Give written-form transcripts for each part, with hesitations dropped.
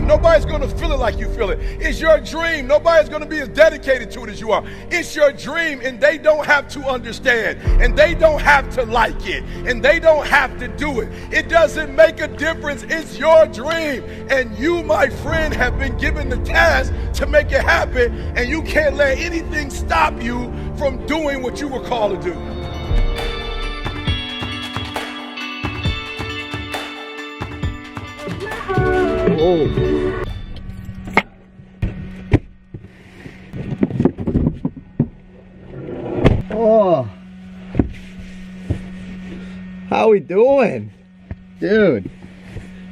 Nobody's gonna feel it like you feel it. It's your dream. Nobody's gonna be as dedicated to it as you are. It's your dream, and they don't have to understand, and they don't have to like it, and they don't have to do it. It doesn't make a difference. It's your dream, and you, my friend, have been given the task to make it happen, and you can't let anything stop you from doing what you were called to do. Oh. Oh. How we doing? Dude,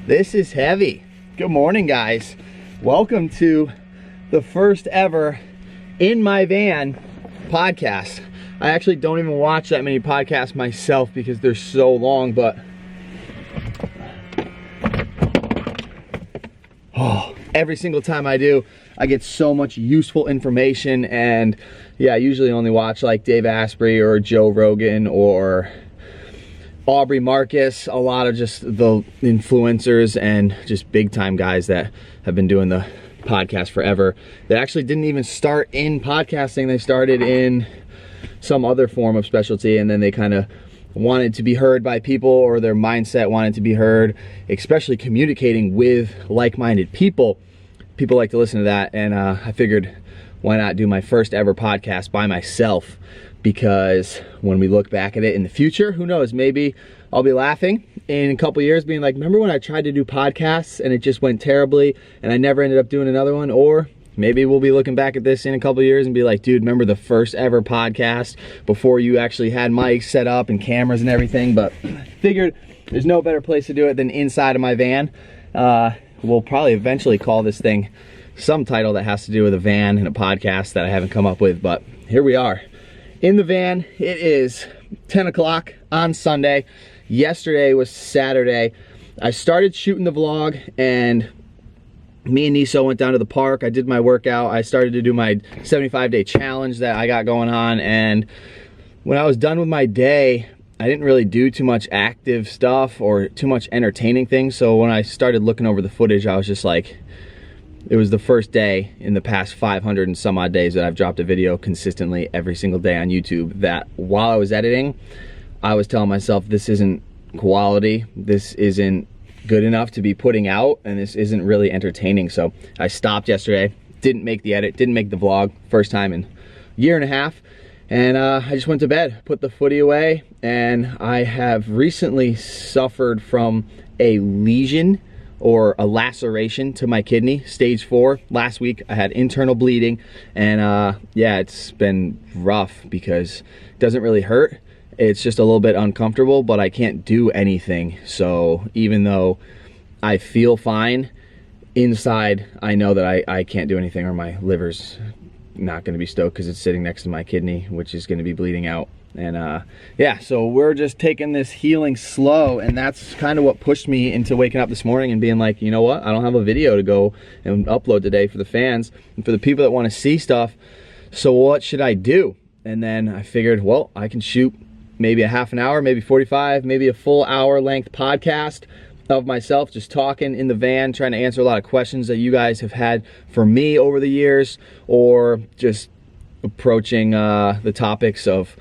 this is heavy. Good morning, guys. Welcome to the first ever In My Van podcast. I actually don't even watch that many podcasts myself because they're so long, but every single time I do, I get so much useful information. And yeah, I usually only watch like Dave Asprey or Joe Rogan or Aubrey Marcus, a lot of just the influencers and just big time guys that have been doing the podcast forever. They actually didn't even start in podcasting. They started in some other form of specialty, and then they kind of wanted to be heard by people, or their mindset wanted to be heard, especially communicating with like-minded people. People like to listen to that, and I figured why not do my first ever podcast by myself, because when we look back at it in the future, who knows, maybe I'll be laughing in a couple years being like, remember when I tried to do podcasts and it just went terribly and I never ended up doing another one? Or maybe we'll be looking back at this in a couple years and be like, dude, remember the first ever podcast before you actually had mics set up and cameras and everything? But figured there's no better place to do it than inside of my van. We'll probably eventually call this thing some title that has to do with a van and a podcast that I haven't come up with, but here we are in the van. It is 10 o'clock on Sunday. Yesterday was Saturday. I started shooting the vlog, and me and Niso went down to the park. I did my workout. I started to do my 75-day challenge that I got going on, and when I was done with my day, I didn't really do too much active stuff or too much entertaining things. So when I started looking over the footage, I was just like, it was the first day in the past 500 and some odd days that I've dropped a video consistently every single day on YouTube, that while I was editing, I was telling myself, this isn't quality, this isn't good enough to be putting out, and this isn't really entertaining. So I stopped yesterday, didn't make the edit, didn't make the vlog, first time in a year and a half. And I just went to bed, put the footy away, and I have recently suffered from a lesion or a laceration to my kidney, stage 4. Last week I had internal bleeding, and yeah, it's been rough because it doesn't really hurt. It's just a little bit uncomfortable, but I can't do anything. So even though I feel fine, inside I know that I can't do anything, or my liver's not going to be stoked because it's sitting next to my kidney, which is going to be bleeding out. And yeah, so we're just taking this healing slow, and that's kind of what pushed me into waking up this morning and being like, you know what, I don't have a video to go and upload today for the fans and for the people that want to see stuff, so what should I do? And then I figured, well, I can shoot maybe a half an hour, maybe 45, maybe a full hour length podcast of myself just talking in the van, trying to answer a lot of questions that you guys have had for me over the years, or just approaching the topics of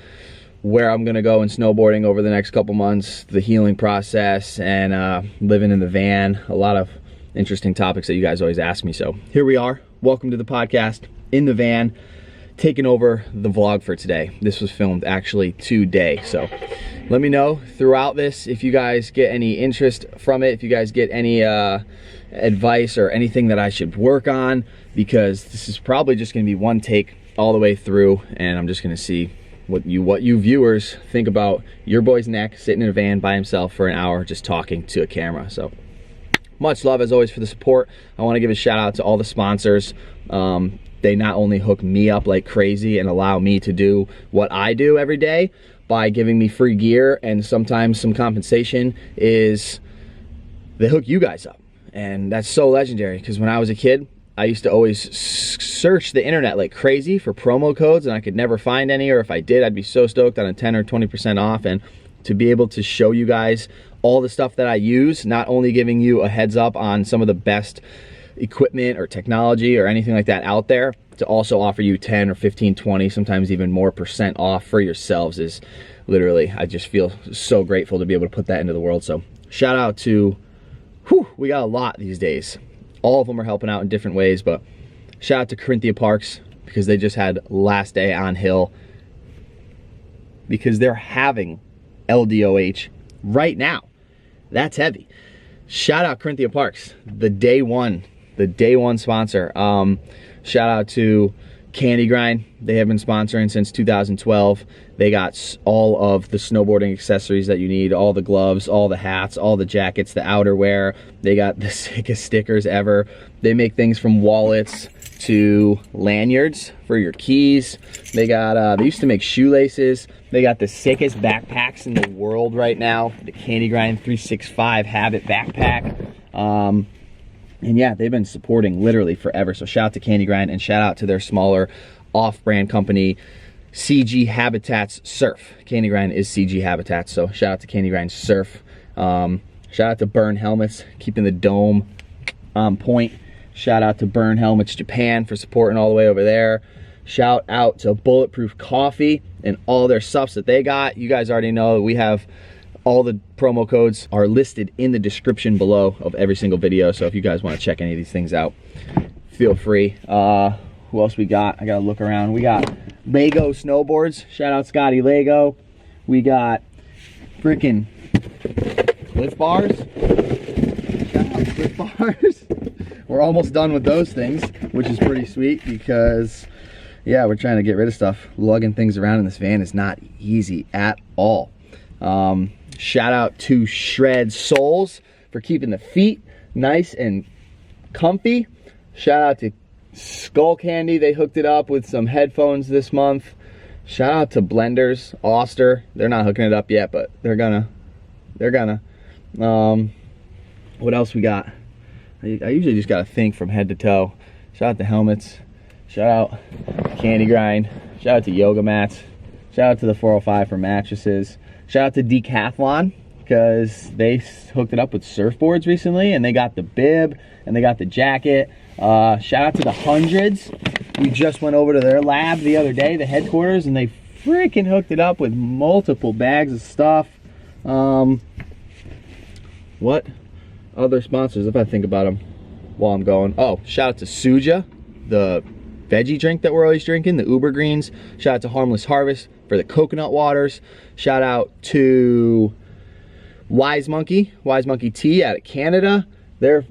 where I'm gonna go in snowboarding over the next couple months, the healing process, and living in the van. A lot of interesting topics that you guys always ask me. So here we are. Welcome to the podcast in the van, taking over the vlog for today. This was filmed actually today. So let me know throughout this if you guys get any interest from it, if you guys get any advice or anything that I should work on, because this is probably just gonna be one take all the way through, and I'm just gonna see what you viewers think about your boy's neck sitting in a van by himself for an hour just talking to a camera. So much love as always for the support. I want to give a shout out to all the sponsors. They not only hook me up like crazy and allow me to do what I do every day by giving me free gear, and sometimes some compensation is they hook you guys up. And that's so legendary, because when I was a kid, I used to always search the internet like crazy for promo codes, and I could never find any, or if I did, I'd be so stoked on a 10 or 20% off. And to be able to show you guys all the stuff that I use, not only giving you a heads up on some of the best equipment or technology or anything like that out there to also offer you 10 or 15, 20, sometimes even more % off for yourselves is literally, I just feel so grateful to be able to put that into the world. So shout out to, we got a lot these days. All of them are helping out in different ways, but shout out to Corinthia Parks because they just had last day on hill because they're having LDOH right now. That's heavy. Shout out Corinthia Parks, the day one sponsor. Shout out to Candy Grind. They have been sponsoring since 2012. They got all of the snowboarding accessories that you need, all the gloves, all the hats, all the jackets, the outerwear. They got the sickest stickers ever. They make things from wallets to lanyards for your keys. They got, they used to make shoelaces. They got the sickest backpacks in the world right now. The Candy Grind 365 Habit backpack. And yeah, they've been supporting literally forever. So shout out to Candy Grind and shout out to their smaller off-brand company, CG Habitats Surf. Candy Grind is CG Habitats, so shout out to Candy Grind Surf. Shout out to Burn Helmets, keeping the dome on point. Shout out to Burn Helmets Japan for supporting all the way over there. Shout out to Bulletproof Coffee and all their stuffs that they got. You guys already know that we have all the promo codes are listed in the description below of every single video. So if you guys want to check any of these things out, feel free. Who else we got? I gotta look around. We got Lego snowboards. Shout out Scotty Lego. We got freaking Cliff Bars. Shout out Cliff Bars. We're almost done with those things, which is pretty sweet because yeah, we're trying to get rid of stuff. Lugging things around in this van is not easy at all. Shout out to Shred Soles for keeping the feet nice and comfy. Shout out to Skull Candy. They hooked it up with some headphones this month. Shout out to Blenders, Oster. They're not hooking it up yet, but they're gonna. What else we got? I usually just gotta think from head to toe. Shout out to helmets. Shout out Candy Grind. Shout out to yoga mats. Shout out to the 405 for mattresses. Shout out to Decathlon because they hooked it up with surfboards recently and they got the bib and they got the jacket. Shout out to the Hundreds. We just went over to their lab the other day, the headquarters, and they freaking hooked it up with multiple bags of stuff. What other sponsors, if I think about them while I'm going? Oh, shout out to Suja, the veggie drink that we're always drinking, the Uber Greens. Shout out to Harmless Harvest for the coconut waters. Shout out to Wise Monkey Tea out of Canada. They're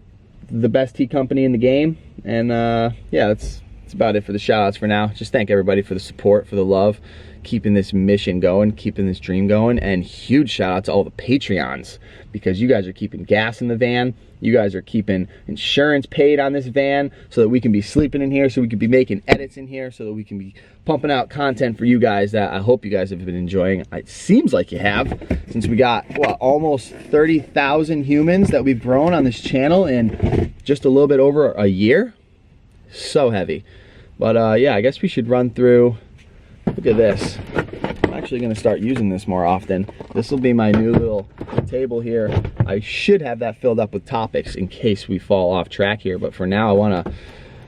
the best tea company in the game. And yeah, that's about it for the shout outs for now. Just thank everybody for the support, for the love, keeping this mission going, keeping this dream going. And huge shout out to all the Patreons because you guys are keeping gas in the van. You guys are keeping insurance paid on this van so that we can be sleeping in here, so we can be making edits in here, so that we can be pumping out content for you guys that I hope you guys have been enjoying. It seems like you have, since we got, what, almost 30,000 humans that we've grown on this channel in just a little bit over a year. So heavy. But yeah, I guess we should run through. Look at this. I'm actually going to start using this more often. This will be my new little table here. I should have that filled up with topics in case we fall off track here, but for now I want to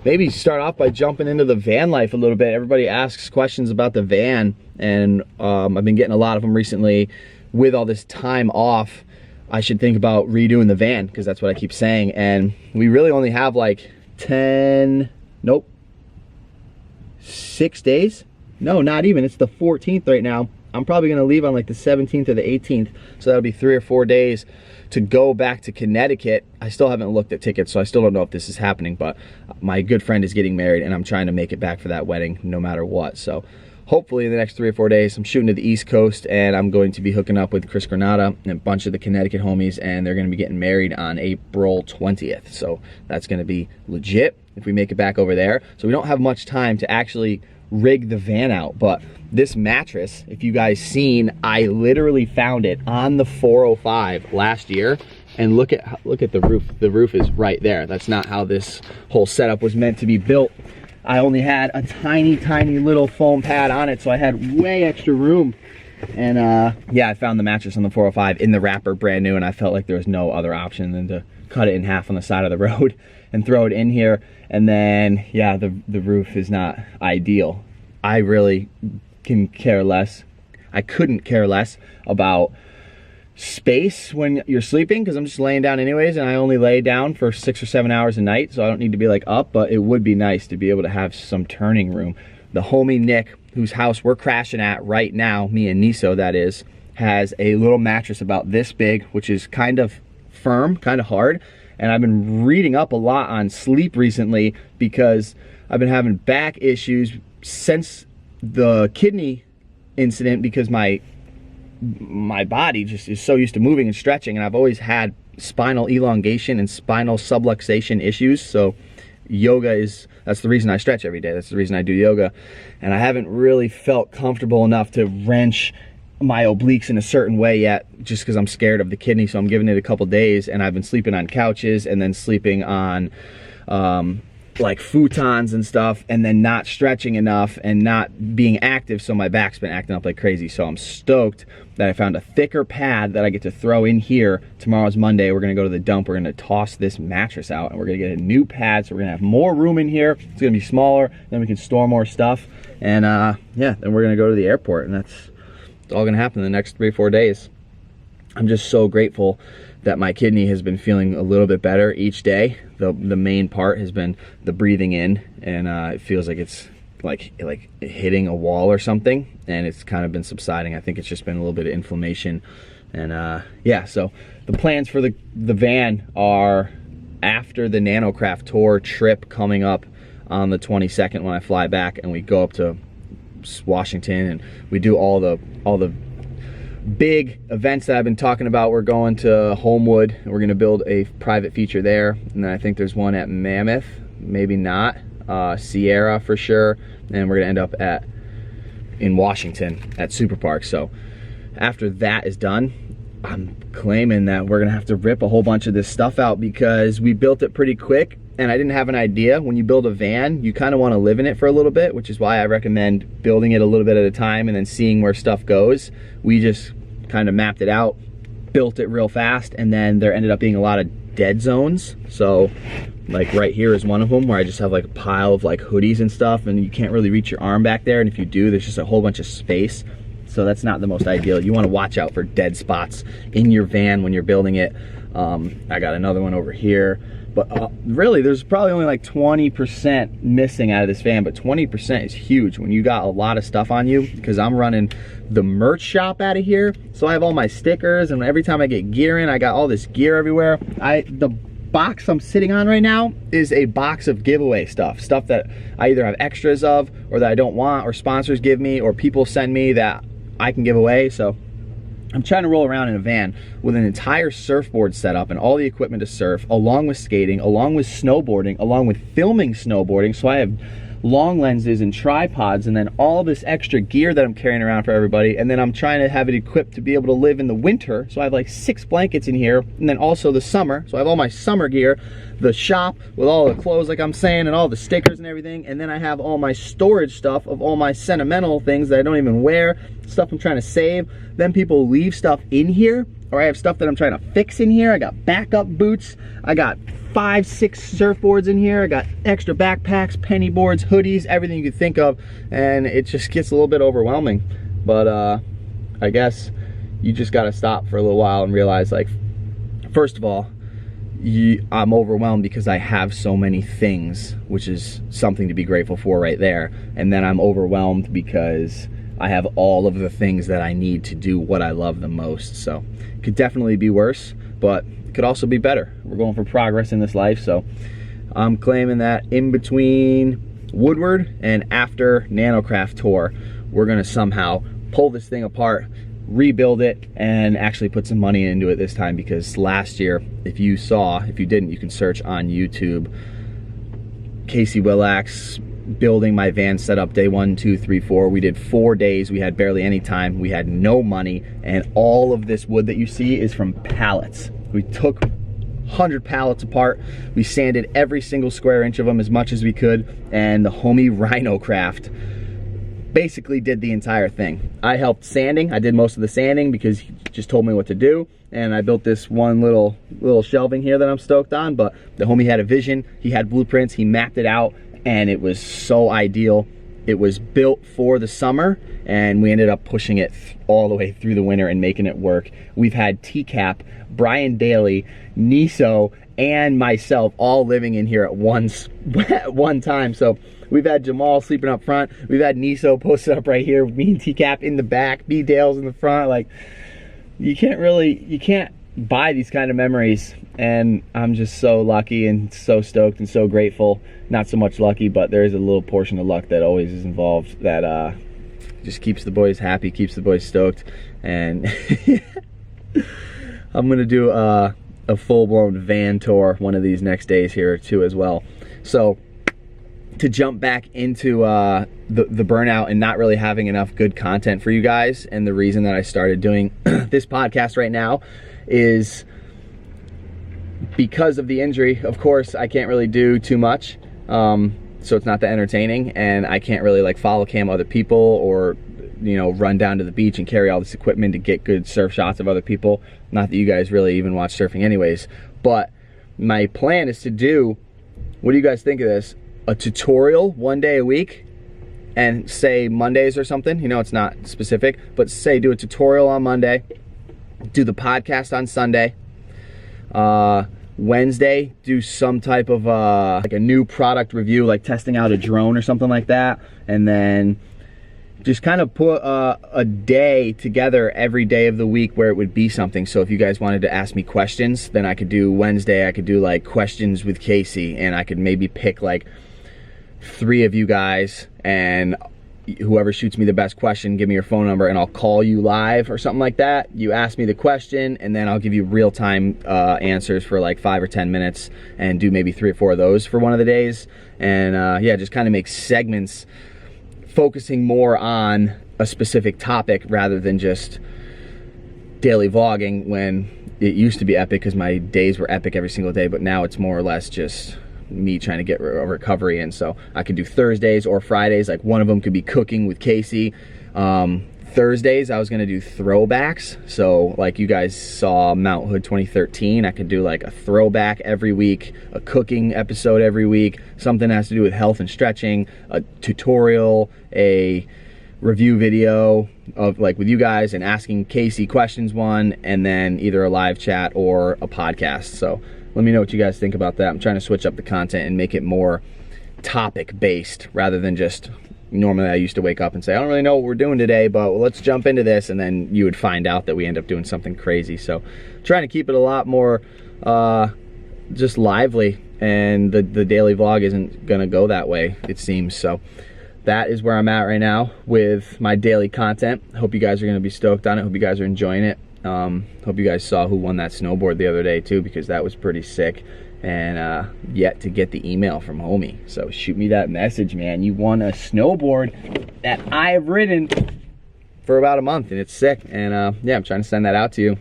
maybe start off by jumping into the van life a little bit. Everybody asks questions about the van, and I've been getting a lot of them recently. With all this time off, I should think about redoing the van because that's what I keep saying, and we really only have like 6 days. No, not even. It's the 14th right now. I'm probably going to leave on like the 17th or the 18th. So that'll be 3 or 4 days to go back to Connecticut. I still haven't looked at tickets, so I still don't know if this is happening. But my good friend is getting married, and I'm trying to make it back for that wedding no matter what. So hopefully in the next 3 or 4 days, I'm shooting to the East Coast, and I'm going to be hooking up with Chris Granada and a bunch of the Connecticut homies, and they're going to be getting married on April 20th. So that's going to be legit if we make it back over there. So we don't have much time to actually rig the van out, but this mattress, if you guys seen, I literally found it on the 405 last year, and look at the roof. The roof is right there. That's not how this whole setup was meant to be built. I only had a tiny little foam pad on it, so I had way extra room. And yeah, I found the mattress on the 405 in the wrapper, brand new, and I felt like there was no other option than to cut it in half on the side of the road and throw it in here. And then, yeah, the roof is not ideal. I really can care less. I couldn't care less about space when you're sleeping, because I'm just laying down anyways, and I only lay down for 6 or 7 hours a night, so I don't need to be like up. But it would be nice to be able to have some turning room. The homie Nick, whose house we're crashing at right now, me and Niso that is, has a little mattress about this big, which is kind of firm, kind of hard. And I've been reading up a lot on sleep recently because I've been having back issues since the kidney incident, because my body just is so used to moving and stretching, and I've always had spinal elongation and spinal subluxation issues. So yoga that's the reason I stretch every day. That's the reason I do yoga. And I haven't really felt comfortable enough to wrench my obliques in a certain way yet, just because I'm scared of the kidney. So I'm giving it a couple days, and I've been sleeping on couches and then sleeping on like futons and stuff, and then not stretching enough and not being active, so my back's been acting up like crazy. So I'm stoked that I found a thicker pad that I get to throw in here. Tomorrow's Monday. We're gonna go to the dump. We're gonna toss this mattress out, and we're gonna get a new pad, so we're gonna have more room in here. It's gonna be smaller, then we can store more stuff. And yeah, then we're gonna go to the airport, and it's all gonna happen in the next 3 or 4 days. I'm just so grateful that my kidney has been feeling a little bit better each day. The main part has been the breathing in, and it feels like it's like hitting a wall or something, and it's kind of been subsiding. I think it's just been a little bit of inflammation. And yeah, so the plans for the van are after the Nanocraft tour trip coming up on the 22nd when I fly back, and we go up to Washington and we do all the big events that I've been talking about. We're going to Homewood, and we're gonna build a private feature there. And then I think there's one at Mammoth, maybe not, Sierra for sure. And we're gonna end up in Washington at Super Park. So after that is done, I'm claiming that we're gonna have to rip a whole bunch of this stuff out, because we built it pretty quick and I didn't have an idea. When you build a van, you kind of want to live in it for a little bit, which is why I recommend building it a little bit at a time and then seeing where stuff goes. We just kind of mapped it out, built it real fast, and then there ended up being a lot of dead zones. So like right here is one of them, where I just have like a pile of like hoodies and stuff, and you can't really reach your arm back there, and if you do, there's just a whole bunch of space. So that's not the most ideal. You want to watch out for dead spots in your van when you're building it. I got another one over here. But really, there's probably only like 20% missing out of this van, but 20% is huge when you got a lot of stuff on you, because I'm running the merch shop out of here. So I have all my stickers, and every time I get gear in, I got all this gear everywhere. The box I'm sitting on right now is a box of giveaway stuff that I either have extras of, or that I don't want, or sponsors give me, or people send me that I can give away. So I'm trying to roll around in a van with an entire surfboard setup and all the equipment to surf, along with skating, along with snowboarding, along with filming snowboarding. So I have long lenses and tripods, and then all this extra gear that I'm carrying around for everybody. And then I'm trying to have it equipped to be able to live in the winter. So I have like 6 blankets in here, and then also the summer. So I have all my summer gear, the shop with all the clothes like I'm saying, and all the stickers and everything. And then I have all my storage stuff of all my sentimental things that I don't even wear, stuff I'm trying to save. Then people leave stuff in here, or I have stuff that I'm trying to fix in here. I got backup boots. I got 5, 6 surfboards in here. I got extra backpacks, penny boards, hoodies, everything you could think of. And it just gets a little bit overwhelming. But I guess you just got to stop for a little while and realize, like, first of all, I'm overwhelmed because I have so many things, which is something to be grateful for right there. And then I'm overwhelmed because I have all of the things that I need to do what I love the most. So it could definitely be worse, but it could also be better. We're going for progress in this life. So I'm claiming that in between Woodward and after Nanocraft tour, we're gonna somehow pull this thing apart, rebuild it, and actually put some money into it this time. Because last year, if you didn't, you can search on YouTube, Casey Willax building my van setup day 1, 2, 3, 4. We did 4 days. We had barely any time. We had no money, and all of this wood that you see is from pallets. We took 100 pallets apart. We sanded every single square inch of them as much as we could, and the homie Rhinocraft basically did the entire thing. I helped sanding. I did most of the sanding because he just told me what to do. And I built this one little shelving here that I'm stoked on, but the homie had a vision, he had blueprints, he mapped it out, and it was so ideal. It was built for the summer, and we ended up pushing it all the way through the winter and making it work. We've had TCAP, Brian Daly, Niso, and myself all living in here at one time. So we've had Jamal sleeping up front. We've had Niso posted up right here with me and TCAP in the back, B Dale's in the front. Like, you can't buy these kind of memories, and I'm just so lucky and so stoked and so grateful. Not so much lucky, but there is a little portion of luck that always is involved that just keeps the boys happy, keeps the boys stoked. And I'm gonna do a full-blown van tour one of these next days here too as well. So to jump back into the burnout and not really having enough good content for you guys, and the reason that I started doing this podcast right now is because of the injury. Of course, I can't really do too much, so it's not that entertaining, and I can't really like follow cam other people or, you know, run down to the beach and carry all this equipment to get good surf shots of other people. Not that you guys really even watch surfing anyways, but my plan is to do, what do you guys think of this? A tutorial one day a week, and say Mondays or something, you know, it's not specific, but say do a tutorial on Monday, do the podcast on Sunday, Wednesday do some type of like a new product review, like testing out a drone or something like that, and then just kind of put a day together every day of the week where it would be something. So if you guys wanted to ask me questions, then I could do Wednesday, I could do like questions with Casey, and I could maybe pick like 3 of you guys, and whoever shoots me the best question, give me your phone number and I'll call you live or something like that. You ask me the question and then I'll give you real-time answers for like 5 or 10 minutes, and do maybe 3 or 4 of those for one of the days. And yeah, just kind of make segments focusing more on a specific topic rather than just daily vlogging, when it used to be epic because my days were epic every single day, but now it's more or less just me trying to get a recovery in. So I could do Thursdays or Fridays, like one of them could be cooking with Casey. Thursdays I was gonna do throwbacks, so like you guys saw Mount Hood 2013, I could do like a throwback every week, a cooking episode every week, something that has to do with health and stretching, a tutorial, a review video of like with you guys and asking Casey questions one, and then either a live chat or a podcast. So let me know what you guys think about that. I'm trying to switch up the content and make it more topic based rather than just, normally I used to wake up and say, I don't really know what we're doing today, but let's jump into this, and then you would find out that we end up doing something crazy. So trying to keep it a lot more just lively, and the daily vlog isn't gonna go that way, it seems. So that is where I'm at right now with my daily content. Hope you guys are gonna be stoked on it. Hope you guys are enjoying it. Hope you guys saw who won that snowboard the other day too, because that was pretty sick. And yet to get the email from homie, so shoot me that message, man. You won a snowboard that I have ridden for about a month, and it's sick. And yeah, I'm trying to send that out to you.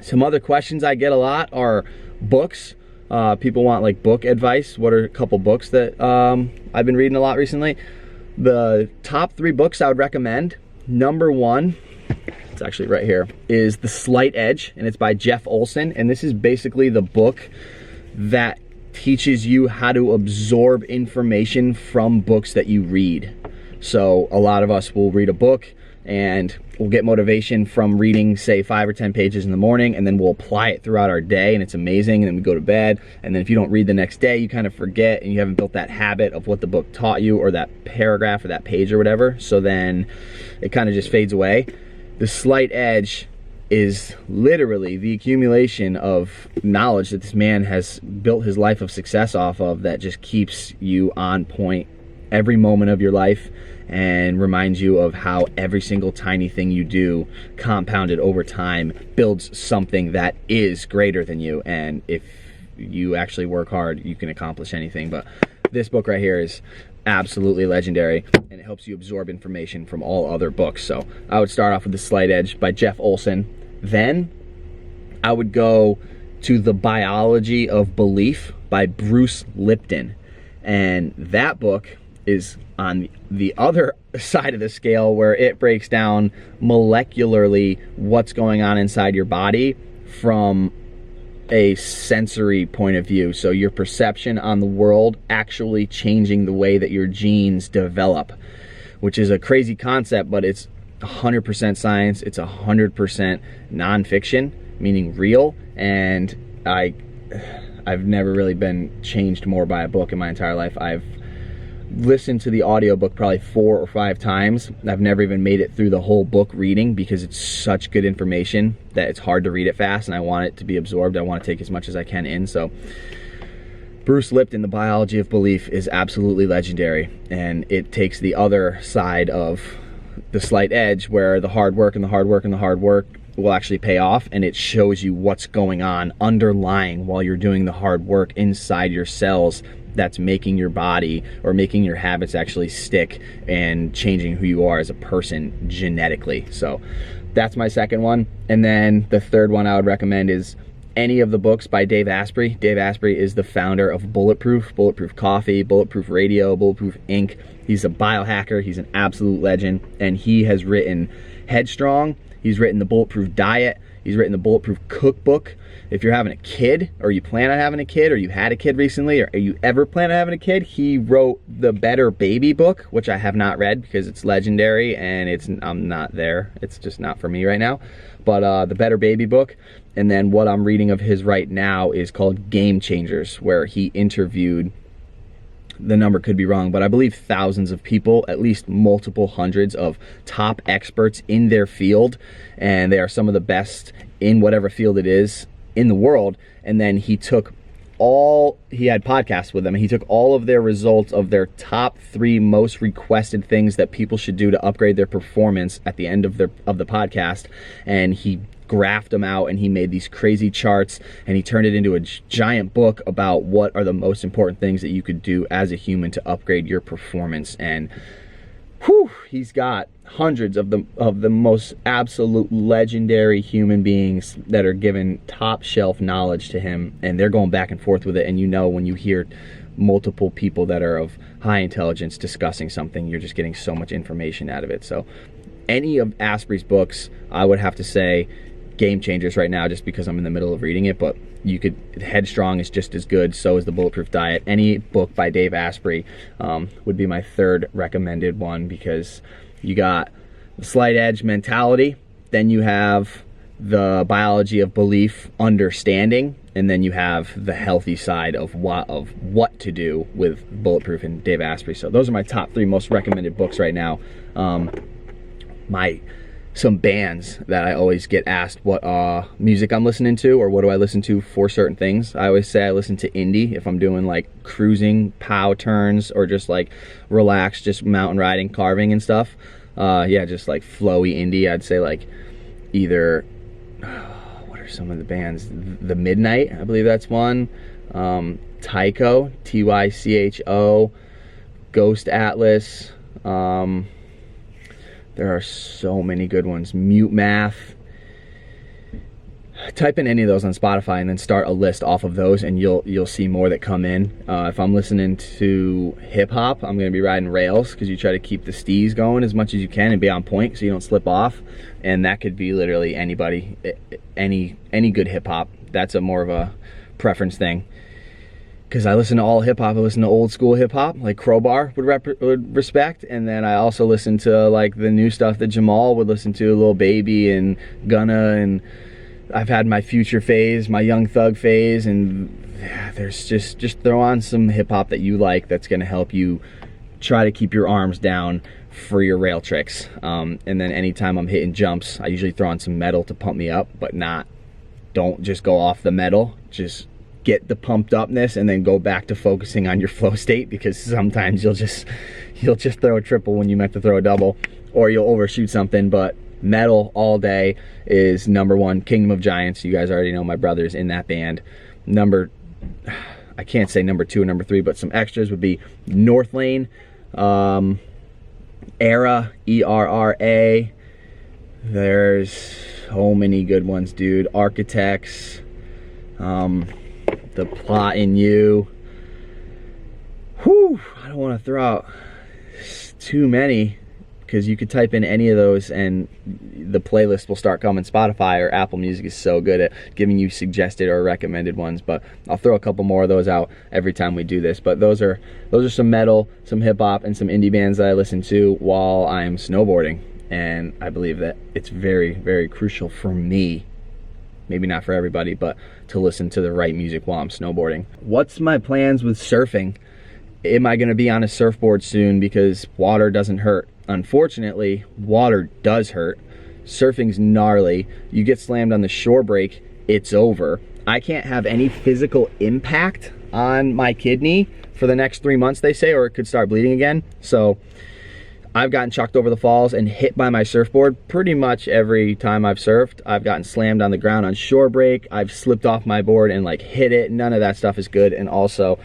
Some other questions I get a lot are books. People want like book advice. What are a couple books that I've been reading a lot recently? The top 3 books I would recommend, number 1, it's actually right here, is The Slight Edge, and it's by Jeff Olson. And this is basically the book that teaches you how to absorb information from books that you read. So a lot of us will read a book and we'll get motivation from reading, say 5 or 10 pages in the morning, and then we'll apply it throughout our day, and it's amazing, and then we go to bed, and then if you don't read the next day, you kind of forget, and you haven't built that habit of what the book taught you, or that paragraph or that page or whatever, so then it kind of just fades away. The Slight Edge is literally the accumulation of knowledge that this man has built his life of success off of, that just keeps you on point every moment of your life and reminds you of how every single tiny thing you do compounded over time builds something that is greater than you. And if you actually work hard, you can accomplish anything. But this book right here is absolutely legendary, and it helps you absorb information from all other books. So I would start off with The Slight Edge by Jeff Olson. Then I would go to The Biology of Belief by Bruce Lipton. And that book is on the other side of the scale, where it breaks down molecularly what's going on inside your body from a sensory point of view. So your perception on the world actually changing the way that your genes develop, which is a crazy concept, but it's 100% science. It's 100% nonfiction, meaning real. And I've never really been changed more by a book in my entire life. I've listened to the audiobook probably 4 or 5 times. I've never even made it through the whole book reading, because it's such good information that it's hard to read it fast, and I want it to be absorbed. I want to take as much as I can in. So Bruce Lipton, The Biology of Belief, is absolutely legendary, and it takes the other side of the slight edge, where the hard work and the hard work and the hard work will actually pay off, and it shows you what's going on underlying while you're doing the hard work inside your cells that's making your body or making your habits actually stick and changing who you are as a person genetically. So that's my second one. And then the third one I would recommend is any of the books by Dave Asprey. Dave Asprey is the founder of Bulletproof Coffee, Bulletproof Radio, Bulletproof Inc. He's a biohacker. He's an absolute legend. And he has written Headstrong. He's written the Bulletproof Diet. He's written the Bulletproof Cookbook. If you're having a kid, or you plan on having a kid, or you had a kid recently, or you ever plan on having a kid, he wrote the Better Baby book, which I have not read because it's legendary and I'm not there. It's just not for me right now. But the Better Baby book. And then what I'm reading of his right now is called Game Changers, where he interviewed, the number could be wrong, but I believe thousands of people, at least multiple hundreds of top experts in their field, and they are some of the best in whatever field it is in the world. And then he had podcasts with them, and he took all of their results of their top 3 most requested things that people should do to upgrade their performance at the end of the podcast, and he graphed them out, and he made these crazy charts, and he turned it into a giant book about what are the most important things that you could do as a human to upgrade your performance. And whew, he's got hundreds of the most absolute legendary human beings that are given top shelf knowledge to him, and they're going back and forth with it. And you know, when you hear multiple people that are of high intelligence discussing something, you're just getting so much information out of it. So any of Asprey's books, I would have to say Game Changers right now, just because I'm in the middle of reading it, but you could, Headstrong is just as good, so is the Bulletproof Diet. Any book by Dave Asprey would be my third recommended one, because you got the slight edge mentality, then you have the biology of belief understanding, and then you have the healthy side of what to do with Bulletproof and Dave Asprey. So those are my top 3 most recommended books right now. Some bands that I always get asked what music I'm listening to, or what do I listen to for certain things. I always say I listen to indie if I'm doing like cruising, pow turns, or just like relaxed, just mountain riding, carving and stuff. Yeah, just like flowy indie. I'd say like either, what are some of the bands? The Midnight, I believe that's one. Tycho, Tycho, Ghost Atlas. There are so many good ones. Mute Math. Type in any of those on Spotify and then start a list off of those, and you'll see more that come in. If I'm listening to hip hop, I'm gonna be riding rails, because you try to keep the steez going as much as you can and be on point so you don't slip off. And that could be literally anybody, any good hip hop. That's a more of a preference thing, because I listen to all hip hop. I listen to old school hip hop, like Crowbar would respect, and then I also listen to like the new stuff that Jamal would listen to, Lil Baby and Gunna, and I've had my Future phase, my Young Thug phase, and yeah, there's just throw on some hip hop that you like that's gonna help you try to keep your arms down for your rail tricks. And then anytime I'm hitting jumps, I usually throw on some metal to pump me up, but don't just go off the metal, just get the pumped upness and then go back to focusing on your flow state, because sometimes you'll just throw a triple when you meant to throw a double, or you'll overshoot something. But metal all day is number 1. Kingdom of Giants, you guys already know my brother's in that band. I can't say number 2 or number 3, but some extras would be North Lane, Era, ERRA. There's so many good ones, dude. Architects, The Plot in You. Whew, I don't want to throw out too many, because you could type in any of those and the playlist will start coming. Spotify or Apple Music is so good at giving you suggested or recommended ones, but I'll throw a couple more of those out every time we do this. But those are some metal, some hip hop, and some indie bands that I listen to while I'm snowboarding. And I believe that it's very, very crucial for me, maybe not for everybody, but to listen to the right music while I'm snowboarding. What's my plans with surfing? Am I gonna be on a surfboard soon? Because water doesn't hurt. Unfortunately, water does hurt. Surfing's gnarly. You get slammed on the shore break, it's over. I can't have any physical impact on my kidney for the next 3 months, they say, or it could start bleeding again. So I've gotten chucked over the falls and hit by my surfboard pretty much every time I've surfed. I've gotten slammed on the ground on shore break. I've slipped off my board and like hit it. None of that stuff is good. And also,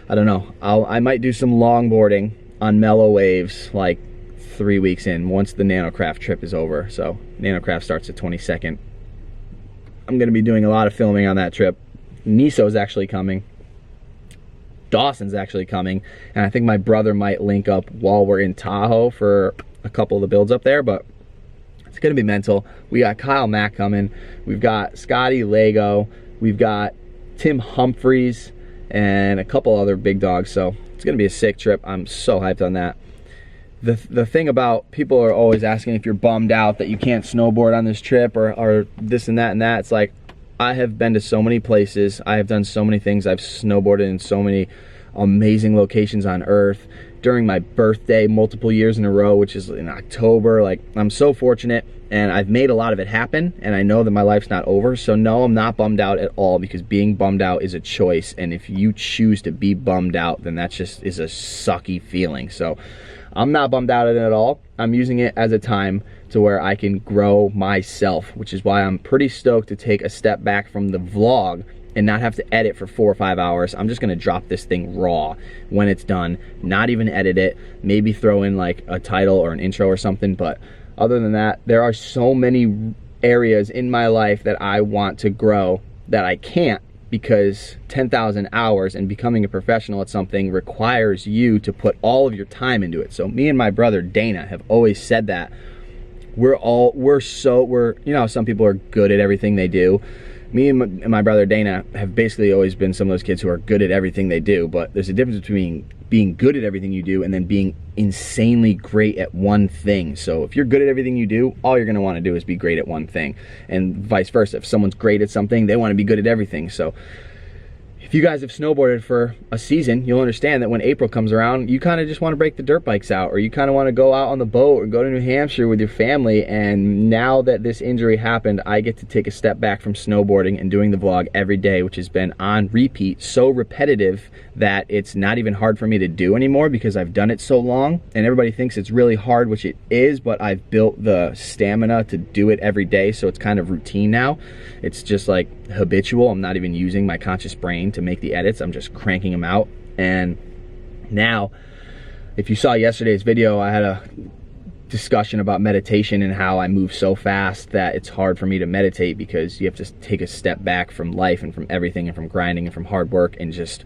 I don't know, I might do some longboarding on mellow waves like 3 weeks in, once the Nanocraft trip is over. So Nanocraft starts the 22nd. I'm gonna be doing a lot of filming on that trip. Niso's actually coming. Dawson's actually coming. And I think my brother might link up while we're in Tahoe for a couple of the builds up there, but it's gonna be mental. We got Kyle Mack coming. We've got Scotty Lego. We've got Tim Humphreys and a couple other big dogs. So it's gonna be a sick trip. I'm so hyped on that. The thing about, people are always asking if you're bummed out that you can't snowboard on this trip or this and that. It's like, I have been to so many places. I have done so many things. I've snowboarded in so many amazing locations on earth during my birthday multiple years in a row, which is in October. Like, I'm so fortunate, and I've made a lot of it happen, and I know that my life's not over. So no, I'm not bummed out at all, because being bummed out is a choice, and if you choose to be bummed out, then that just is a sucky feeling. So I'm not bummed out at it at all. I'm using it as a time to where I can grow myself, which is why I'm pretty stoked to take a step back from the vlog and not have to edit for 4 or 5 hours. I'm just gonna drop this thing raw when it's done, not even edit it, maybe throw in like a title or an intro or something. But other than that, there are so many areas in my life that I want to grow that I can't, because 10,000 hours and becoming a professional at something requires you to put all of your time into it. So me and my brother Dana have always said that we're you know, some people are good at everything they do. Me and my brother Dana have basically always been some of those kids who are good at everything they do, but there's a difference between being good at everything you do and then being insanely great at one thing. So if you're good at everything you do, all you're gonna wanna do is be great at one thing, and vice versa. If someone's great at something, they wanna be good at everything. So if you guys have snowboarded for a season, you'll understand that when April comes around, you kind of just want to break the dirt bikes out, or you kind of want to go out on the boat or go to New Hampshire with your family. And now that this injury happened, I get to take a step back from snowboarding and doing the vlog every day, which has been on repeat, so repetitive that it's not even hard for me to do anymore, because I've done it so long. And everybody thinks it's really hard, which it is, but I've built the stamina to do it every day, so it's kind of routine now. It's just like habitual. I'm not even using my conscious brain to make the edits. I'm just cranking them out. And now, if you saw yesterday's video, I had a discussion about meditation and how I move so fast that it's hard for me to meditate, because you have to take a step back from life and from everything and from grinding and from hard work and just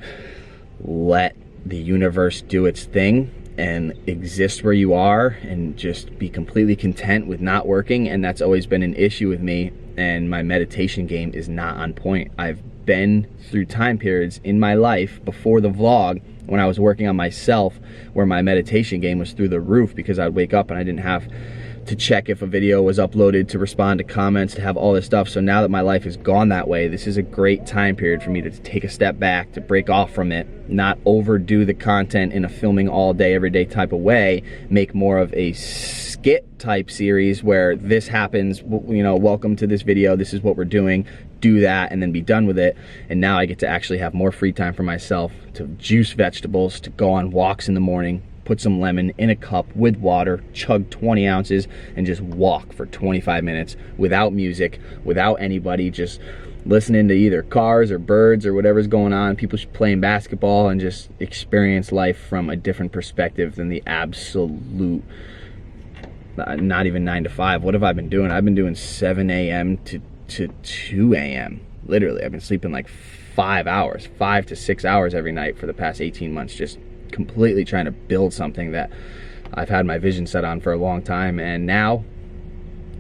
let the universe do its thing and exist where you are and just be completely content with not working. And that's always been an issue with me, and my meditation game is not on point. I've been through time periods in my life before the vlog when I was working on myself where my meditation game was through the roof, because I'd wake up and I didn't have to check if a video was uploaded, to respond to comments, to have all this stuff. So now that my life has gone that way, this is a great time period for me to take a step back, to break off from it, not overdo the content in a filming all day, every day type of way, make more of a skit type series where this happens, you know, welcome to this video, this is what we're doing, do that, and then be done with it. And now I get to actually have more free time for myself, to juice vegetables, to go on walks in the morning, put some lemon in a cup with water, chug 20 ounces, and just walk for 25 minutes without music, without anybody, just listening to either cars or birds or whatever's going on, people playing basketball, and just experience life from a different perspective than the absolute, not even 9 to 5. What have I been doing? I've been doing 7 a.m. to 2 a.m. Literally, I've been sleeping like 5 hours, 5 to 6 hours every night for the past 18 months, just completely trying to build something that I've had my vision set on for a long time. And now,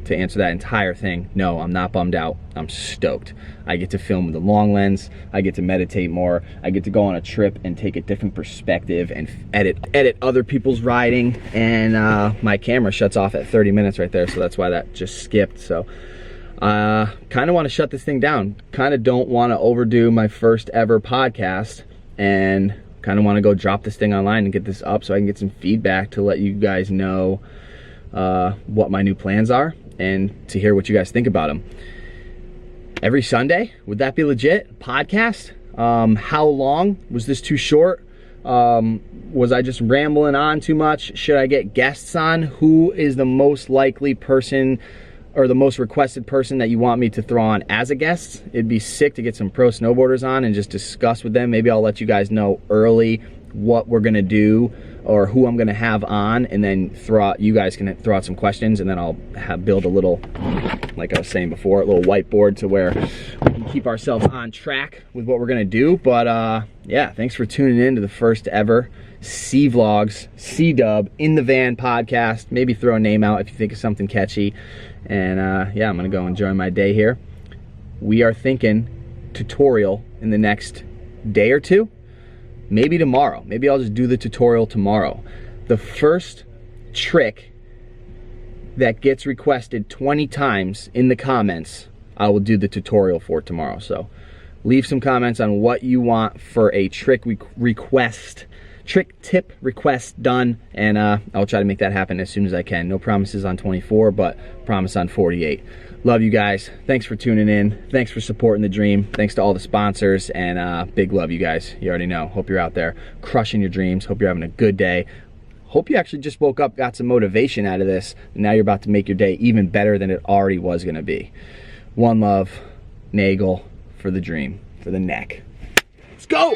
to answer that entire thing, no, I'm not bummed out. I'm stoked. I get to film with a long lens. I get to meditate more. I get to go on a trip and take a different perspective and edit other people's riding. And my camera shuts off at 30 minutes right there, so that's why that just skipped. So kind of want to shut this thing down. Kind of don't want to overdo my first ever podcast, and kind of want to go drop this thing online and get this up so I can get some feedback to let you guys know what my new plans are, and to hear what you guys think about them. Every Sunday, would that be legit? Podcast? How long? Was this too short? Was I just rambling on too much? Should I get guests on? Who is the most likely person or the most requested person that you want me to throw on as a guest? It'd be sick to get some pro snowboarders on and just discuss with them. Maybe I'll let you guys know early what we're gonna do or who I'm gonna have on, and then you guys can throw out some questions, and then I'll build a little, like I was saying before, a little whiteboard to where we can keep ourselves on track with what we're gonna do. But yeah, thanks for tuning in to the first ever cvlogs, C-Dub in the van podcast. Maybe throw a name out if you think of something catchy. And yeah, I'm gonna go enjoy my day here. We are thinking tutorial in the next day or two. Maybe tomorrow. Maybe I'll just do the tutorial tomorrow. The first trick that gets requested 20 times in the comments, I will do the tutorial for tomorrow. So leave some comments on what you want for a trick tip request done, and I'll try to make that happen as soon as I can. No promises on 24, but promise on 48. Love you guys. Thanks for tuning in. Thanks for supporting the dream. Thanks to all the sponsors, and big love, you guys. You already know. Hope you're out there crushing your dreams. Hope you're having a good day. Hope you actually just woke up, got some motivation out of this, and now you're about to make your day even better than it already was gonna be. One love, Nagel, for the dream, for the neck. Let's go!